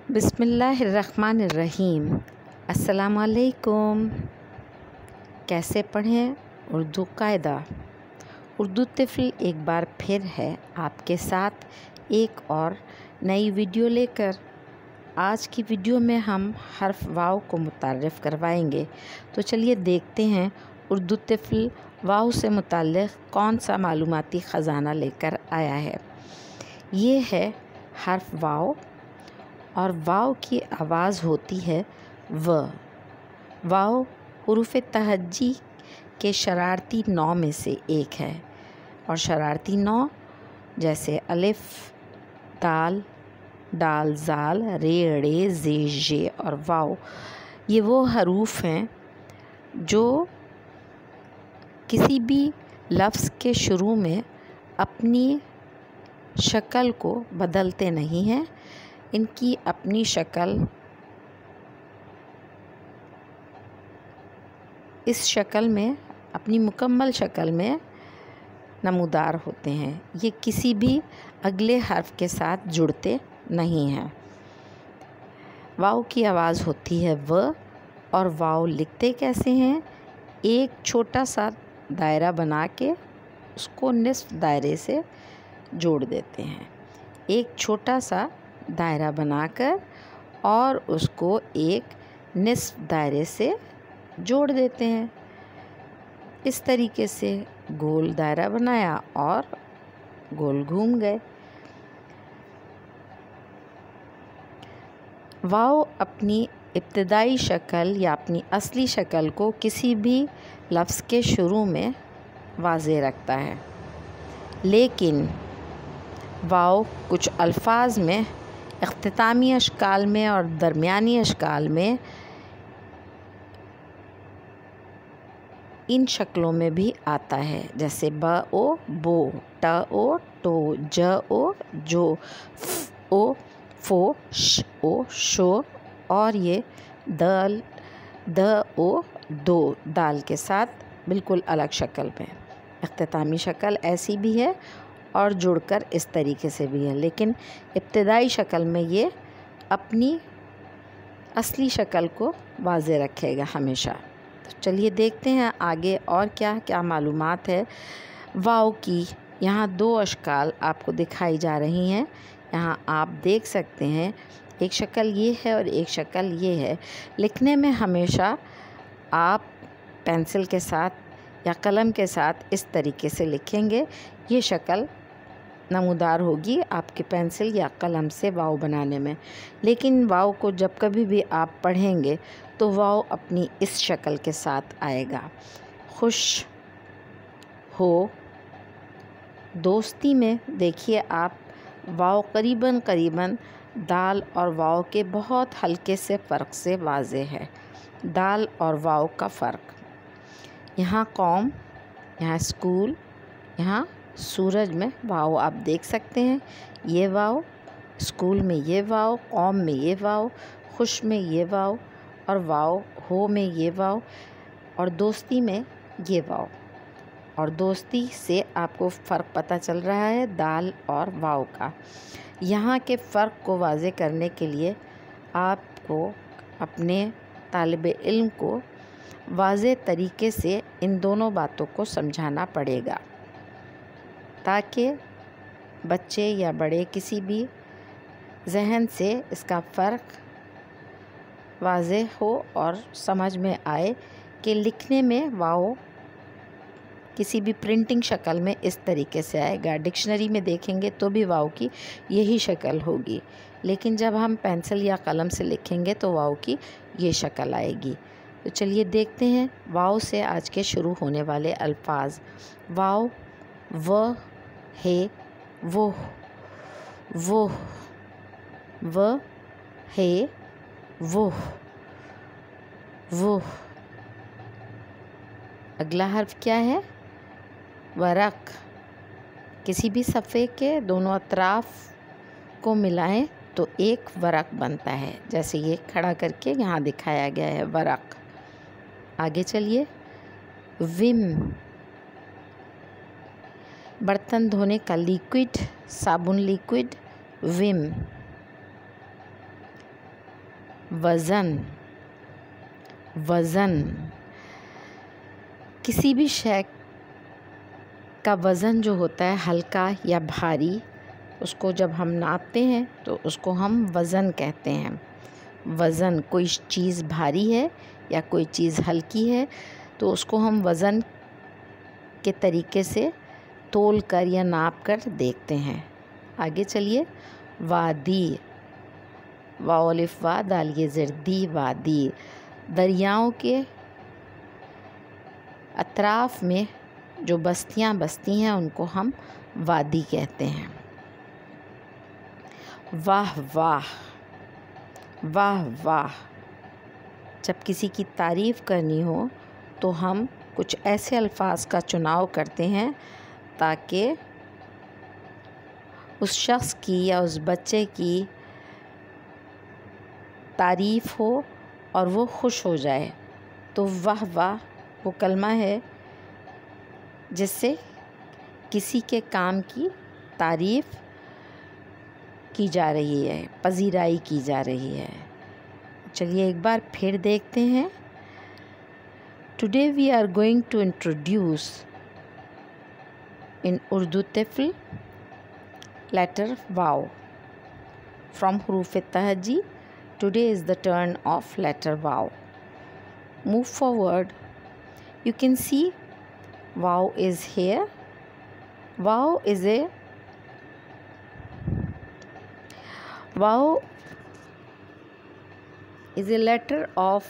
बिस्मिल्लाहिर्रहमानिर्रहीम। अस्सलामुअलैकुम। कैसे पढ़ें उर्दू कायदा। उर्दू तिफ़ल एक बार फिर है आपके साथ एक और नई वीडियो लेकर। आज की वीडियो में हम हर्फ वाव को मुतारिफ़ करवाएंगे। तो चलिए देखते हैं उर्दू तिफ़ल वाव से मुताल्लिक़ कौन सा मालूमाती ख़ज़ाना लेकर आया है। ये है हर्फ वाव और वाव की आवाज़ होती है व। वाव हुरूफ़ तहज्जी के शरारती नौ में से एक है और शरारती नौ जैसे अलिफ, दाल, डाल, जाल, रे, ड़े, जे, जे और वाव, ये वो हरूफ हैं जो किसी भी लफ्ज़ के शुरू में अपनी शक्ल को बदलते नहीं हैं। इनकी अपनी शक्ल इस शक्ल में, अपनी मुकम्मल शक्ल में नमूदार होते हैं। ये किसी भी अगले हर्फ के साथ जुड़ते नहीं हैं। वाव की आवाज़ होती है व और वाव लिखते कैसे हैं? एक छोटा सा दायरा बना के उसको निस्फ दायरे से जोड़ देते हैं। एक छोटा सा दायरा बनाकर और उसको एक निस्फ दायरे से जोड़ देते हैं। इस तरीके से गोल दायरा बनाया और गोल घूम गए। वाव अपनी इब्तिदाई शक्ल या अपनी असली शक्ल को किसी भी लफ्ज़ के शुरू में वाज़े रखता है, लेकिन वाव कुछ अल्फाज में इख्तितामी अशकाल में और दरमियानी अशकाल में इन शक्लों में भी आता है, जैसे ब ओ बो, ट ओ टो, ज ओ जो, फ ओ फो, श ओ शो और ये दल, द ओ दो, दाल के साथ बिल्कुल अलग शक्ल में। इख्तितामी शक्ल ऐसी भी है और जुड़कर इस तरीके से भी है, लेकिन इब्तिदाई शक्ल में ये अपनी असली शक्ल को वाज़े रखेगा हमेशा। तो चलिए देखते हैं आगे और क्या क्या मालूमात है वाव की। यहाँ दो अशकाल आपको दिखाई जा रही हैं। यहाँ आप देख सकते हैं एक शक्ल ये है और एक शक्ल ये है। लिखने में हमेशा आप पेंसिल के साथ या कलम के साथ इस तरीके से लिखेंगे। ये शक्ल नमूदार होगी आपके पेंसिल या कलम से वाव बनाने में। लेकिन वाव को जब कभी भी आप पढ़ेंगे तो वाव अपनी इस शक्ल के साथ आएगा। खुश हो, दोस्ती में देखिए आप वाव करीबन करीबन दाल और वाव के बहुत हल्के से फ़र्क से वाज़े है। दाल और वाव का फ़र्क, यहाँ कौम, यहाँ स्कूल, यहाँ सूरज में वाव आप देख सकते हैं। ये वाव, स्कूल में ये वाव, कौम में ये वाव, खुश में ये वाव और वाव हो में ये वाव और दोस्ती में ये वाव। और दोस्ती से आपको फ़र्क पता चल रहा है दाल और वाव का। यहाँ के फ़र्क को वाज़े करने के लिए आपको अपने तालिबे इल्म को वाज़े तरीके से इन दोनों बातों को समझाना पड़ेगा, ताकि बच्चे या बड़े किसी भी जहन से इसका फ़र्क वाज़े हो और समझ में आए कि लिखने में वाव किसी भी प्रिंटिंग शक्ल में इस तरीके से आएगा। डिक्शनरी में देखेंगे तो भी वाव की यही शक्ल होगी, लेकिन जब हम पेंसिल या कलम से लिखेंगे तो वाव की ये शक्ल आएगी। तो चलिए देखते हैं वाव से आज के शुरू होने वाले अल्फाज। वाव व, है, वो, व, है, वो। अगला हर्फ क्या है? वरक। किसी भी सफ़े के दोनों अतराफ़ को मिलाएं तो एक वरक बनता है, जैसे ये खड़ा करके यहाँ दिखाया गया है वरक। आगे चलिए। विम, बर्तन धोने का लिक्विड, साबुन लिक्विड, विम। وزن. وزن کسی بھی شے کا وزن جو ہوتا ہے ہلکا یا بھاری، اس کو جب ہم ناپتے ہیں تو اس کو ہم وزن کہتے ہیں. وزن، کوئی چیز بھاری ہے یا کوئی چیز ہلکی ہے تو اس کو ہم وزن کے طریقے سے تول کر یا ناپ کر دیکھتے ہیں. آگے چلیے. وادی، واو الف وا دال یہ زیر دی. وادی دریاؤں کے اطراف میں جو بستیاں بستی ہیں ان کو ہم وادی کہتے ہیں. واہ واہ. واہ واہ جب کسی کی تعریف کرنی ہو تو ہم کچھ ایسے الفاظ کا چناؤ کرتے ہیں تاکہ اس شخص کی یا اس بچے کی تعریف ہو اور وہ خوش ہو جائے. تو واہ واہ وہ کلمہ ہے جس سے کسی کے کام کی تعریف کی جا رہی ہے، پذیرائی کی جا رہی ہے. چلیے ایک بار پھر دیکھتے ہیں. Today we are going to introduce in Urdu Tifl letter Waw from Huruf Tahajji. Today is the turn of letter Waw. Move forward. You can see Waw is here. Waw is a letter of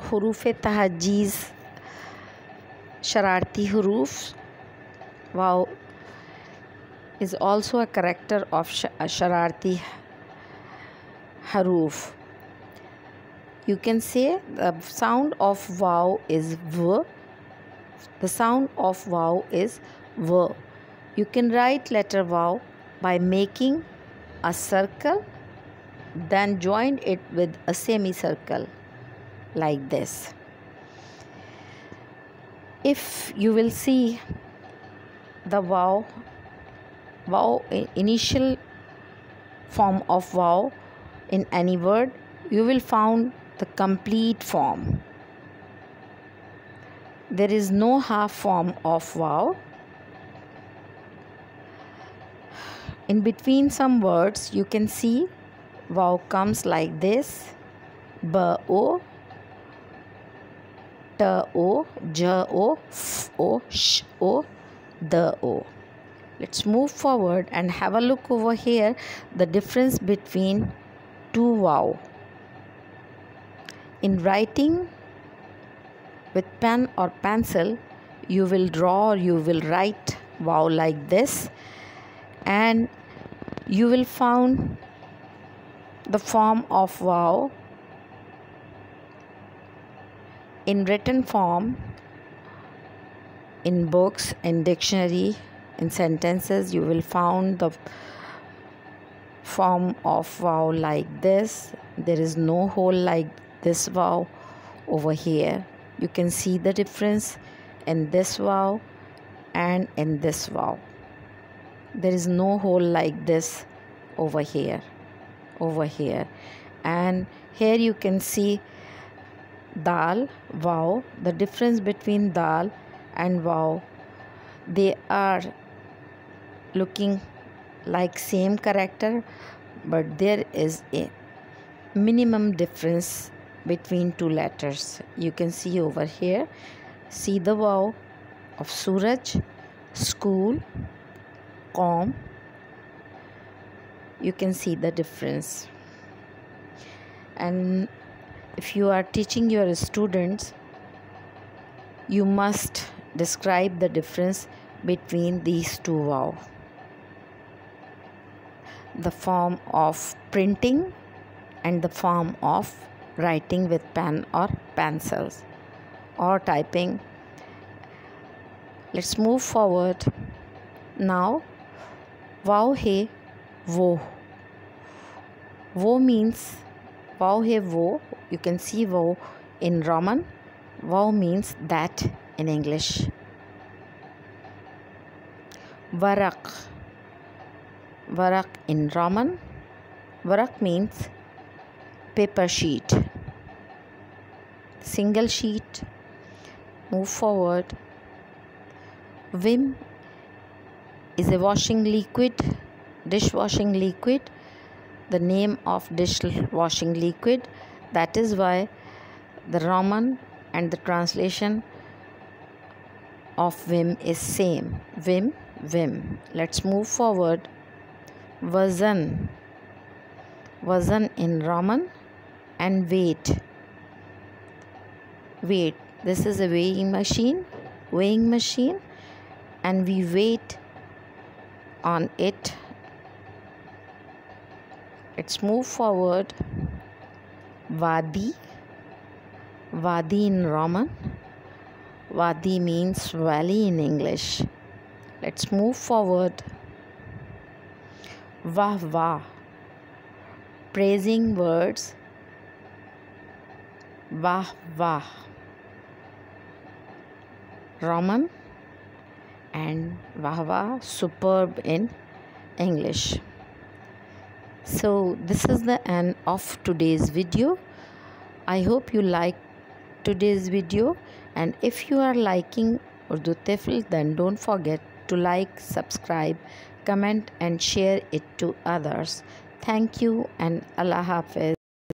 Huruf Tahajji's Shararti Huruf. Waw is also a character of Shararti Haruf. You can say the sound of Waw is V. The sound of Waw is V. You can write letter Waw by making a circle, then join it with a semicircle like this. If you will see the Waw initial form of Waw in any word, you will find the complete form. There is no half form of Waw. In between some words you can see Waw comes like this: ba-o, ta-o, ja-o, f-o, sh-o, da-o. Let's move forward and have a look over here, the difference between two Waw. In writing with pen or pencil, you will draw or you will write Waw like this, and you will find the form of Waw in written form in books, in dictionary, in sentences. You will find the form of Waw like this. There is no hole like this Waw over here. You can see the difference in this Waw and in this Waw. There is no hole like this over here, and here you can see dal, Waw. The difference between dal and Waw, they are looking like same character, but there is a minimum difference between two letters. You can see over here. See the Waw of Suraj, school, Qaum. You can see the difference. And if you are teaching your students, you must describe the difference between these two Waw. The form of printing and the form of writing with pen or pencils or typing. Let's move forward. Now, Waw hai wo. Wo means Waw hai wo. You can see Waw in Roman. Waw means that in English. Varaq. Varaq in Roman. Varaq means paper sheet. Single sheet. Move forward. Vim is a washing liquid, dishwashing liquid, the name of dishwashing liquid. That is why the Roman and the translation of Vim is same. Vim, Vim. Let's move forward. Wazan. Wazan in Roman, and weight. Weight. This is a weighing machine, and we weight on it. Let's move forward. Wadi. Wadi in Roman. Wadi means valley in English. Let's move forward. Wah wah. Praising words. Wah wah. Roman, and wah wah, superb in English. So this is the end of today's video. I hope you like today's video, and if you are liking Urdu Tifl, then don't forget to like, subscribe, comment and share it to others. Thank you and Allah Hafiz.